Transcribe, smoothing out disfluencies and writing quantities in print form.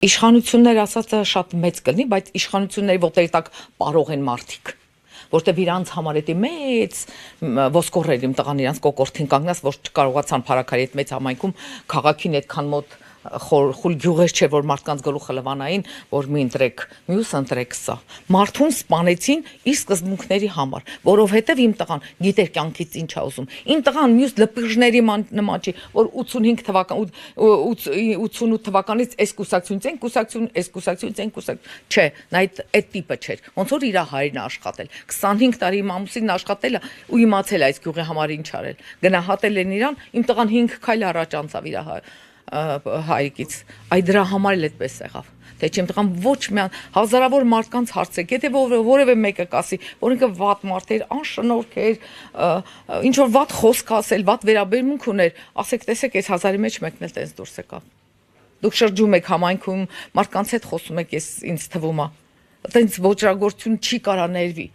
Իշխանություններ ասածը շատ մեծ կլինի, բայց իշխանությունների ոտերի տակ պարող են մարդիկ, որտեվ իրանց համար էդի մեծ ոսկորներ իմ տղան իրանց կոկորտին կանգնած, որ չկարողացան փարակարի այդ մեծ համայնքում քաղաքին այդքան մոտ խուլ գյուղեր չէ, որ մարդկանց գլուխը լվանային, որ մի ընտրեք, մյուս ընտրեք սա։ Մարդուն սպանեցին իր սկզբունքների համար, որովհետև իմ տղան գիտեր կյանքից ինչ ա ուզում։ Իմ տղան մյուս լպիժների նման չի, որ 85 թվական 88 թվականից այս կուսակցությունից են կուսակցություն, այս կուսակցությունից են կուսակցություն։ Չէ, նա այդ տիպը չէր։ Ոնց որ իր հայրն աշխատել։ 25 տարի իմ ամուսինն աշխատել է ու իմացել այս գյուղի համար ինչ արել։ Գնահատել են իրան, իմ տղան 5 քայլ առաջ անցավ իր հայրիկից, այ դրա համար էլ այդպես եղավ, թե չեմ տղան ոչ միան հազարավոր մարդկանց հարցեք, եթե որևէ մեկը կասի, որ ինքը վատ մարդ էր, անշնորհք էր, ինչ որ վատ խոսք ասել, վատ վերաբերմունք ուներ, ասեք, տեսեք, այս հազարի մեջ մեկն էլ տես դուրս եկավ։ Դուք շրջում եք համայնքում, մարդկանց հետ խոսում եք, ինձ թվում է, այտենց ոճրագործություն չի կարա ներվի։